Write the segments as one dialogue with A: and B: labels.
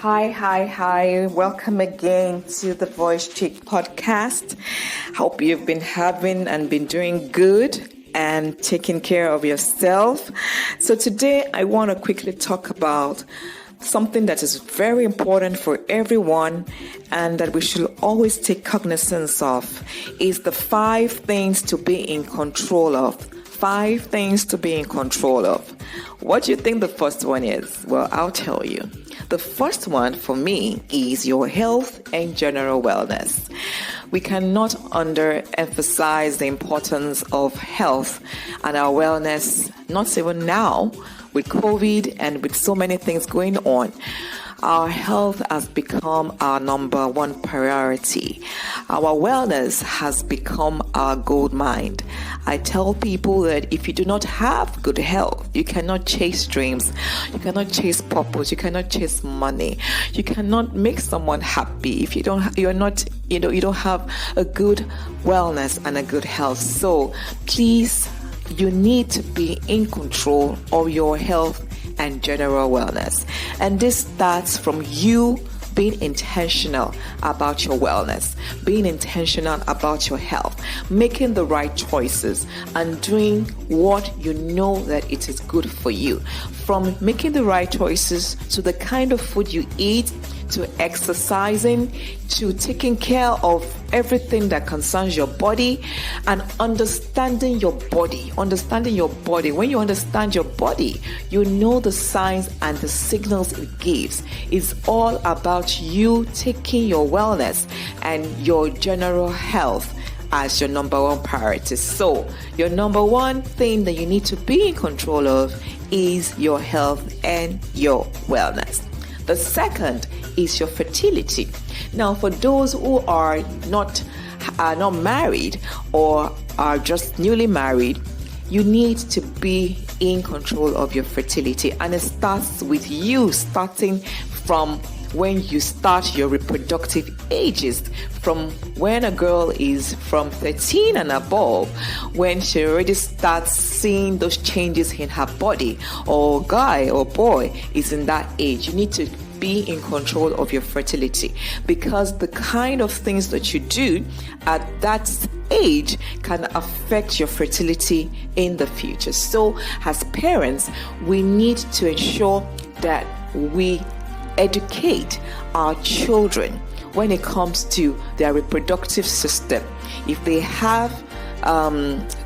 A: Hi. Welcome again to the Voice Chick podcast. Hope you've been having and been doing good and taking care of yourself. So today I want to quickly talk about something that is very important for everyone and that we should always take cognizance of is the 5 things to be in control of. 5 things to be in control of. What do you think the first one is? Well, I'll tell you. The first one for me is your health and general wellness. We cannot underemphasize the importance of health and our wellness, not even now with COVID and with so many things going on. Our health has become our number one priority. Our wellness has become our gold mine. I tell people that if you do not have good health, you cannot chase dreams, you cannot chase purpose, you cannot chase money, you cannot make someone happy if you don't have a good wellness and a good health. So please, you need to be in control of your health and general wellness. And this starts from you being intentional about your wellness, being intentional about your health, making the right choices and doing what you know that it is good for you. From making the right choices to the kind of food you eat, to exercising, to taking care of everything that concerns your body and understanding your body. When you understand your body, you know the signs and the signals it gives. It's all about you taking your wellness and your general health as your number one priority. So your number one thing that you need to be in control of is your health and your wellness. The second is your fertility. Now, for those who are not married or are just newly married, you need to be in control of your fertility. And it starts with you starting from when you start your reproductive ages, from when a girl is from 13 and above, when she already starts seeing those changes in her body, or guy or boy is in that age. You need to be in control of your fertility, because the kind of things that you do at that age can affect your fertility in the future. So as parents, we need to ensure that we educate our children when it comes to their reproductive system. If they have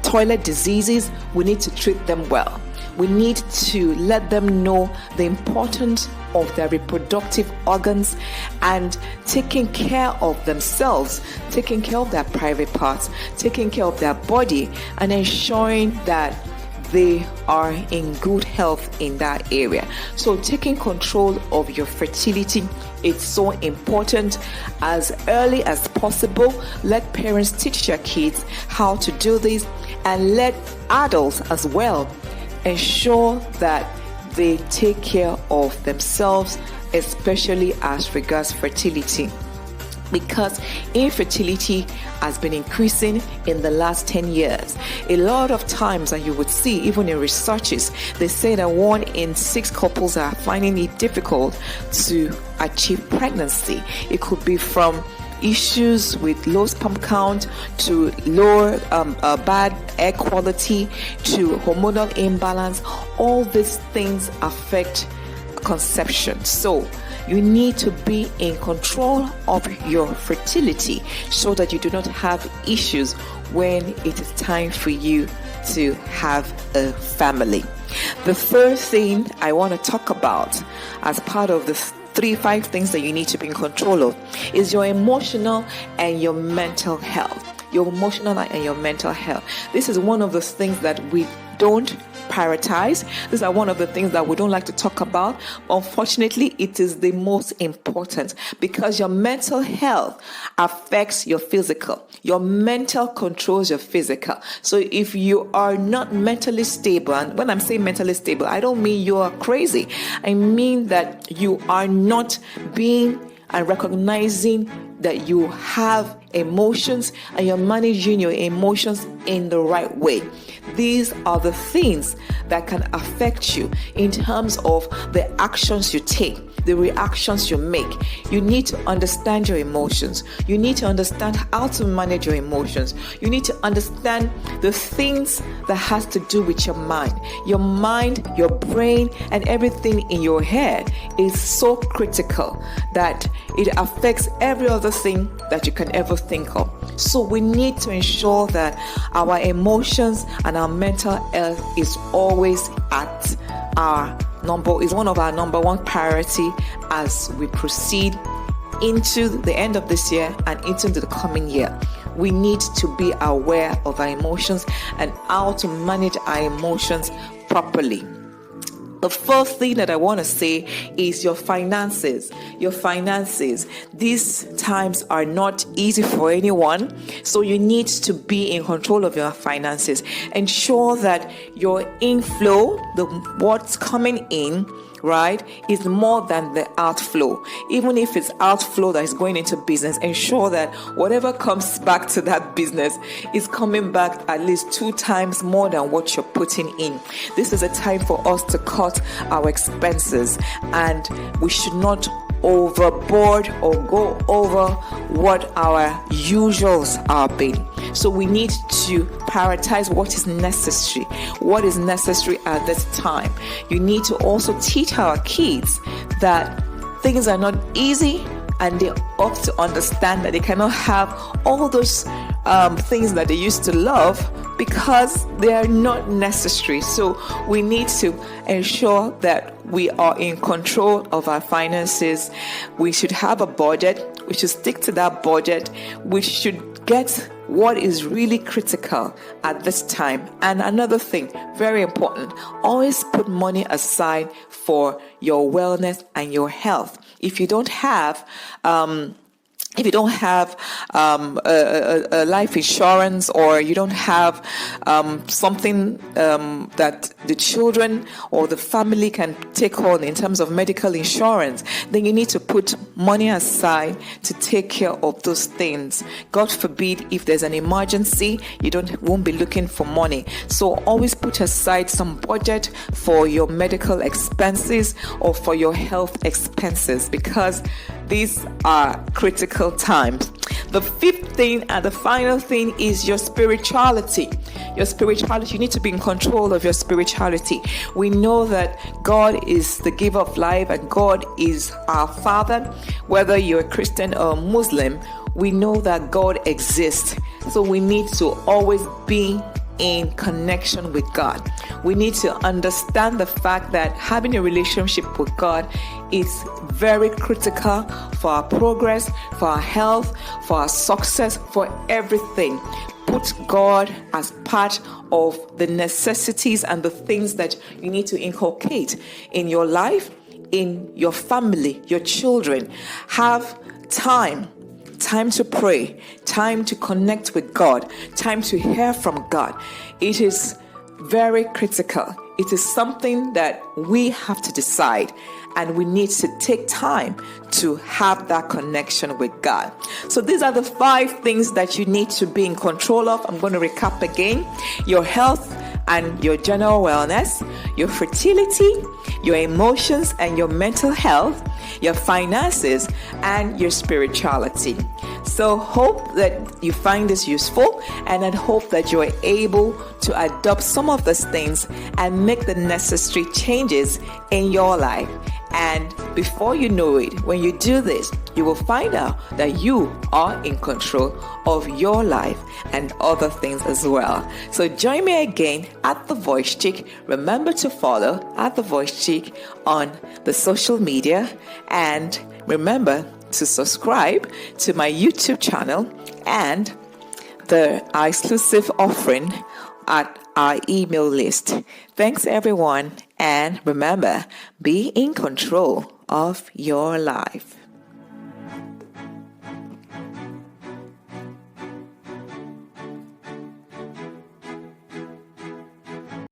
A: toilet diseases, we need to treat them well. We need to let them know the importance of their reproductive organs and taking care of themselves, taking care of their private parts, taking care of their body, and ensuring that they are in good health in that area. So taking control of your fertility is so important. As early as possible, let parents teach their kids how to do this, and let adults as well ensure that they take care of themselves, especially as regards fertility. Because infertility has been increasing in the last 10 years. A lot of times, and you would see even in researches, they say that 1 in 6 couples are finding it difficult to achieve pregnancy. It could be from issues with low sperm count, to lower bad air quality, to hormonal imbalance. All these things affect conception. So you need to be in control of your fertility so that you do not have issues when it is time for you to have a family. The third thing I want to talk about as part of the 5 things that you need to be in control of is your emotional and your mental health. This is one of the things that we don't prioritize. These are one of the things that we don't like to talk about. Unfortunately, it is the most important, because your mental health affects your physical. Your mental controls your physical. So if you are not mentally stable, and when I'm saying mentally stable, I don't mean you are crazy. I mean that you are not being and recognizing that you have emotions and you're managing your emotions in the right way. These are the things that can affect you in terms of the actions you take, the reactions you make. You need to understand your emotions. You need to understand how to manage your emotions. You need to understand the things that has to do with your mind. Your mind, your brain, and everything in your head is so critical that it affects every other thing that you can ever think of. So we need to ensure that our emotions and our mental health is always at one of our number one priority as we proceed into the end of this year and into the coming year. We need to be aware of our emotions and how to manage our emotions properly. The first thing that I want to say is your finances. Your finances. These times are not easy for anyone, so you need to be in control of your finances. Ensure that your inflow, what's coming in, right, is more than the outflow. Even if it's outflow that is going into business, ensure that whatever comes back to that business is coming back at least 2 times more than what you're putting in. This is a time for us to cut our expenses, and we should not overboard or go over what our usuals are being. So we need to prioritize what is necessary at this time. You need to also teach our kids that things are not easy, and they ought to understand that they cannot have all those things that they used to love because they are not necessary. So we need to ensure that we are in control of our finances. We should have a budget. We should stick to that budget. We should get what is really critical at this time. And another thing, very important, always put money aside for your wellness and your health. If you don't have a life insurance, or you don't have something that the children or the family can take on in terms of medical insurance, then you need to put money aside to take care of those things. God forbid, if there's an emergency, you won't be looking for money. So always put aside some budget for your medical expenses or for your health expenses, because these are critical times. The fifth thing and the final thing is your spirituality. Your spirituality, you need to be in control of your spirituality. We know that God is the giver of life and God is our Father. Whether you're a Christian or a Muslim, we know that God exists. So we need to always be in connection with God. We need to understand the fact that having a relationship with God is very critical for our progress, for our health, for our success, for everything. Put God as part of the necessities and the things that you need to inculcate in your life, in your family, your children. Have time to pray, time to connect with God, time to hear from God. It is very critical. It is something that we have to decide, and we need to take time to have that connection with God. So these are the 5 things that you need to be in control of. I'm going to recap again: your health and your general wellness, your fertility, your emotions and your mental health, your finances, and your spirituality. So hope that you find this useful, and I hope that you are able to adopt some of these things and make the necessary changes in your life. And before you know it, when you do this, you will find out that you are in control of your life and other things as well. So join me again at The Voice Chick. Remember to follow at The Voice Chick on the social media, and remember to subscribe to my YouTube channel and the exclusive offering at our email list. Thanks everyone, and remember, be in control of your life.